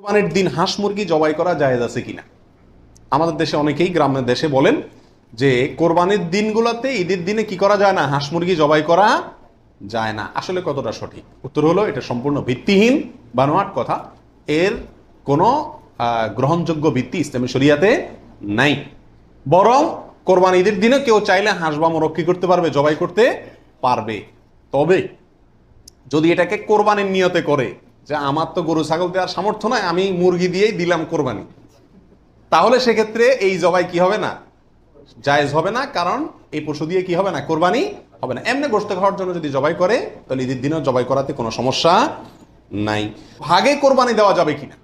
কোরবানির দিন হাঁস মুরগি জবাই করা জায়েজ আছে কিনা? আমাদের দেশে অনেকেই গ্রামের দেশে বলেন যে কোরবানির দিনগুলোতে, ঈদের দিনে কি করা যায় না, হাঁস মুরগি জবাই করা যায় না। আসলে কতটা সঠিক? উত্তর হলো এটা সম্পূর্ণ ভিত্তিহীন, বানোয়াট কথা। এর কোনো গ্রহণযোগ্য ভিত্তি ইসলামী শরিয়াতে নাই। বরং কোরবানি ঈদের দিনে কেউ চাইলে হাঁস বা মোরগ কি করতে পারবে, জবাই করতে পারবে। তবে যদি এটাকে কোরবানির নিয়তে করে যে আমার তো গরু ছাগল দেওয়ার সামর্থ্য নয়, আমি মুরগি দিয়েই দিলাম কোরবানি, তাহলে সেক্ষেত্রে এই জবাই কি হবে না, জায়েজ হবে না। কারণ এই পশু দিয়ে কি হবে না, কোরবানি হবে না। এমনি গোশত খাওয়ার জন্য যদি জবাই করে তাহলে ঈদের দিনেও জবাই করাতে কোনো সমস্যা নাই। ভাগে কোরবানি দেওয়া যাবে কিনা,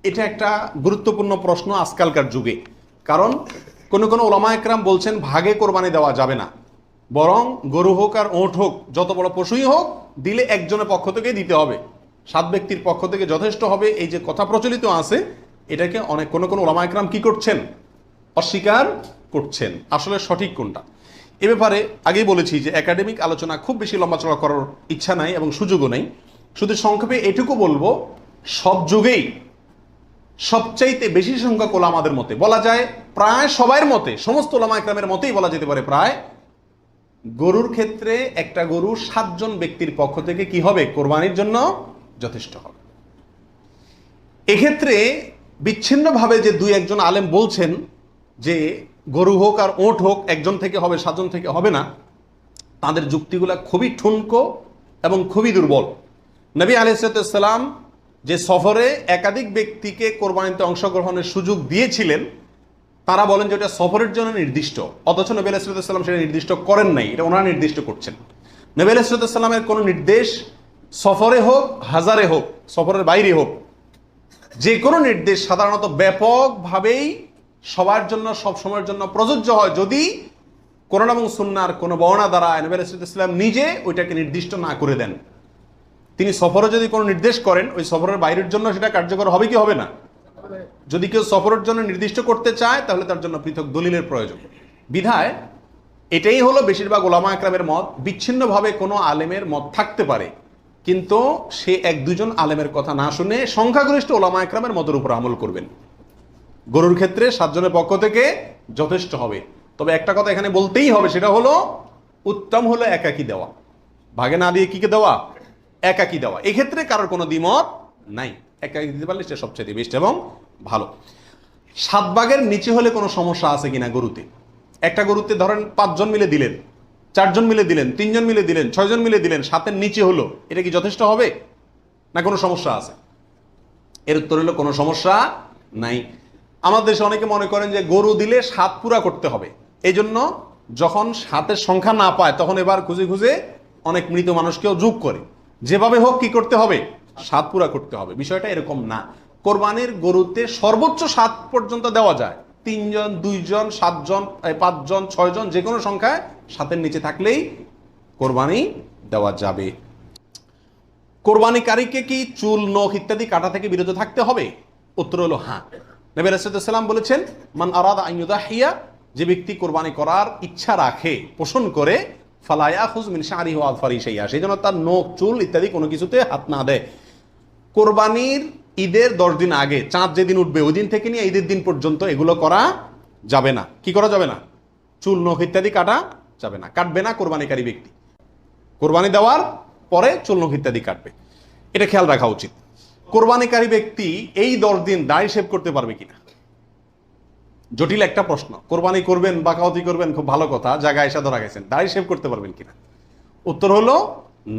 এটা একটা গুরুত্বপূর্ণ প্রশ্ন আজকালকার যুগে। কারণ কোন ওলামা একরাম বলছেন ভাগে কোরবানি দেওয়া যাবে না, বরং গরু হোক আর ওঁট হোক, যত বড় পশুই হোক, দিলে একজনের পক্ষ থেকে দিতে হবে, 7 ব্যক্তির পক্ষ থেকে যথেষ্ট হবে। এই যে কথা প্রচলিত আছে, এটাকে অনেক কোন ওলামা একরাম কি করছেন, অস্বীকার করছেন। আসলে সঠিক কোনটা, এ ব্যাপারে আগেই বলেছি যে একাডেমিক আলোচনা খুব বেশি লম্বাচড়া করার ইচ্ছা নাই এবং সুযোগও নেই। শুধু সংক্ষেপে এটুকু বলবো, সব যুগেই সবচাইতে বেশি সংখ্যক ওলামাদের মতে, বলা যায় প্রায় সবার মতে, সমস্ত ওলামা একরামের মতেই বলা যেতে পারে প্রায়, গরুর ক্ষেত্রে একটা গরু 7 জন ব্যক্তির পক্ষ থেকে কি হবে, কোরবানির জন্য যথেষ্ট হবে। এক্ষেত্রে বিচ্ছিন্নভাবে যে 2-1 আলেম বলছেন যে গরু হোক আর ওঁট হোক একজন থেকে হবে, 7 জন থেকে হবে না, তাদের যুক্তিগুলা খুবই ঠুনকো এবং খুবই দুর্বল। নবী আলাইহিস সালাম যে সফরে একাধিক ব্যক্তিকে কোরবানিতে অংশগ্রহণের সুযোগ দিয়েছিলেন, তারা বলেন যে এটা সফরের জন্য নির্দিষ্ট, অথচ নবী আলাইহিস সালাম সেটা নির্দিষ্ট করেন নাই, এটা ওনারা নির্দিষ্ট করছেন। নবী আলাইহিস সালামের কোনো নির্দেশ সফরে হোক, হাজারে হোক, সফরের বাইরে হোক, যে কোনো নির্দেশ সাধারণত ব্যাপকভাবেই সবার জন্য সব সময়ের জন্য প্রযোজ্য হয়, যদি কোরআন এবং সুন্নাহর কোনো বর্ণনা দ্বারা নবী আলাইহিস সালাম নিজে ওইটাকে নির্দিষ্ট না করে দেন। তিনি সফরে যদি কোনো নির্দেশ করেন, ওই সফরের বাইরের জন্য সেটা কার্যকর হবে কি হবে না? যদি কেউ সফরের জন্য নির্দিষ্ট করতে চায় তাহলে তার জন্য পৃথক দলিলের প্রয়োজন। বিধায় এটাই হলো বেশিরভাগ ওলামা একরামের মত। বিচ্ছিন্নভাবে কোনো আলেমের মত থাকতে পারে, কিন্তু সে 1-2 আলেমের কথা না শুনে সংখ্যাগরিষ্ঠ ওলামা একরামের মতের উপর আমল করবেন। গরুর ক্ষেত্রে 7 জনের পক্ষ থেকে যথেষ্ট হবে। তবে একটা কথা এখানে বলতেই হবে, সেটা হলো উত্তম হলো একাকি দেওয়া, ভাগে না দিয়ে কি দেওয়া, একাকি দেওয়া। এক্ষেত্রে কারোর কোনো দ্বিমত নাই, একাকি দিতে পারলে সেটা সবচেয়ে বেস্ট এবং ভালো। 7 ভাগের নিচে হলে কোনো সমস্যা আছে কিনা গরুতে? একটা গরুতে ধরেন 5 জন মিলে দিলেন, 4 জন মিলে দিলেন, 3 জন মিলে দিলেন, 6 জন মিলে দিলেন, 7-এর নিচে হলো, এটা কি যথেষ্ট হবে না কোনো সমস্যা আছে? এর উত্তর হলো কোনো সমস্যা নাই। আমাদের দেশে অনেকে মনে করেন যে গরু দিলে 7 পুরা করতে হবে, এই জন্য যখন 7-এর সংখ্যা না পায় তখন এবার খুঁজে খুঁজে অনেক মৃত মানুষকেও যোগ করে, যেভাবে হোক কি করতে হবে, 7 পুরা করতে হবে। বিষয়টা এরকম না। কোরবানির গরুতে সর্বোচ্চ 7 পর্যন্ত দেওয়া যায়, 3 জন, 2 জন, 7 জন, 5 জন, 6 জন, যে কোনো সংখ্যায় 7-এর নিচে থাকলেই কোরবানি দেওয়া যাবে। কোরবানিকারীকে কি চুল, নখ ইত্যাদি কাটা থেকে বিরত থাকতে হবে? উত্তর হলো হ্যাঁ। নবী আলাইহিস সালাম বলেছেন, মান আরাদা আন ইউদাহিয়া, যে ব্যক্তি কোরবানি করার ইচ্ছা রাখে, পোষণ করে, ফালা ইয়াখুয মিন শা'রিহি ওয়া আযফারিহি শাইআ, সেই জন্য তার নখ, চুল ইত্যাদি কোনো কিছুতে হাত না দেয়। কোরবানির ঈদের 10 দিন আগে, চাঁদ যেদিন উঠবে ওই দিন থেকে নিয়ে ঈদের দিন পর্যন্ত এগুলো করা যাবে না। কি করা যাবে না? চুল, নখ ইত্যাদি কাটা যাবে না, কাটবে না কোরবানিকারী ব্যক্তি। কোরবানি দেওয়ার পরে চুল, নখ ইত্যাদি কাটবে, এটা খেয়াল রাখা উচিত। কোরবানিকারী ব্যক্তি এই 10 দিন দাড়ি শেভ করতে পারবে কিনা, জটিল একটা প্রশ্ন। কোরবানি করবেন, বাকাওয়াতি করবেন, খুব ভালো কথা, জায়গায় এসে ধরা গেছেন, দাড়ি শেভ করতে পারবেন কিনা? উত্তর হলো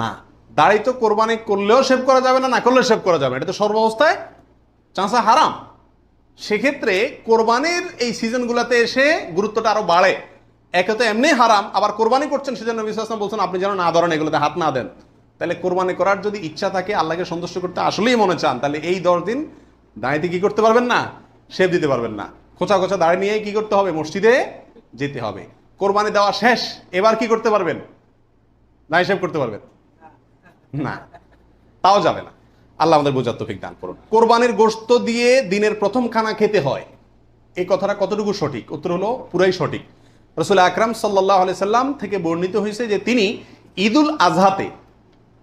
না। দাড়ি তো কোরবানি করলেও শেভ করা যাবে না, না করলেও শেভ করা যাবে না, এটা তো সর্বাবস্থায় চাঁচা হারাম। সেক্ষেত্রে কোরবানির এই সিজনগুলোতে এসে গুরুত্বটা আরো বাড়ে। একে তো এমনি হারাম, আবার কোরবানি করছেন, সেজন্য নবী সাল্লাল্লাহু আলাইহি ওয়াসাল্লাম বলছেন আপনি যেন না ধরেন, এগুলোতে হাত না দেন। তাহলে কোরবানি করার যদি ইচ্ছা থাকে, আল্লাহকে সন্তুষ্ট করতে আসলেই মনে চান, তাহলে এই 10 দিন দাঁড়িয়ে কি করতে পারবেন না, শেভ দিতে পারবেন না। খোঁচা খোঁচা দাঁড়িয়ে নিয়ে কি করতে হবে, মসজিদে যেতে হবে। কোরবানি দেওয়া শেষ, এবার কি করতে পারবেন, দাঁড়িয়ে শেভ করতে পারবেন না, তাও যাবে না। আল্লাহ আমাদের বোঝার তৌফিক দান করুন। কোরবানির গোশত দিয়ে দিনের প্রথম খানা খেতে হয়, এই কথাটা কতটুকু সঠিক? উত্তর হলো পুরাই সঠিক। রাসূল আকরাম সাল্লাল্লাহু আলাইহি সাল্লাম থেকে বর্ণিত হয়েছে যে তিনি ঈদুল আজহাতে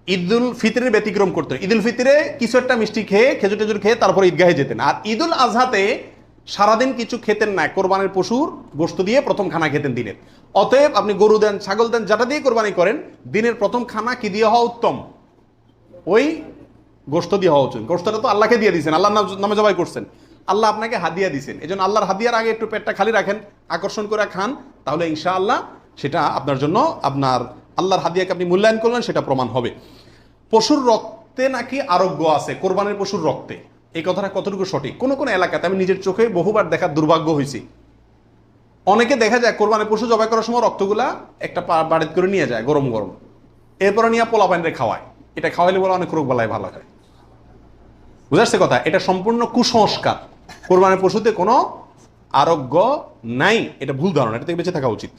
ঈদুল ফিতরের ব্যতিক্রম করতেন। ঈদুল ফিতরে কিছু একটা মিষ্টি খেয়ে খেজুর টেজুর খেয়ে তারপরে ঈদগাহে যেতেন, আর ঈদুল আজহাতে সারাদিন কিছু খেতেন না, কোরবানির পশুর গোশত দিয়ে প্রথম খানা খেতেন দিনের। অতএব আপনি গরু দেন, ছাগল দেন, যেটা দিয়ে কোরবানি করেন, দিনের প্রথম খানা কি দিয়ে হওয়া উত্তম? ওই গোশত দিয়ে হওয়া উচিত। গোশতটা তো আল্লাহকে দিয়ে দিয়েছেন, আল্লাহর নামে জবাই করছেন, আল্লাহ আপনাকে হাদিয়া দিয়েছেন। এই জন্য আল্লাহর হাদিয়ার আগে একটু পেটটা খালি রাখেন, আকর্ষণ করে খান, তাহলে ইনশাআল্লাহ সেটা আপনার জন্য, আপনার আল্লাহর হাদিয়াকে আপনি মূল্যায়ন করলেন, সেটা প্রমাণ হবে। পশুর রক্তে নাকি আরোগ্য আছে, কোরবানির পশুর রক্তে, এই কথাটা কতটুকু সঠিক? কোন কোন এলাকাতে আমি নিজের চোখে বহুবার দেখার দুর্ভাগ্য হয়েছি, অনেকে দেখা যায় কোরবানির পশু জবাই করার সময় রক্তগুলা একটা বাড়িতে করে নিয়ে যায় গরম গরম, এরপরে নিয়ে পোলা পানিরে খাওয়ায়। এটা খাওয়াইলে বলে অনেক রোগ বালাই ভালো হয়। বুঝে আসছে কথা? এটা সম্পূর্ণ কুসংস্কার। কোরবানির পশুতে কোনো আরোগ্য নাই, এটা ভুল ধারণা, এটা থেকে বেঁচে থাকা উচিত।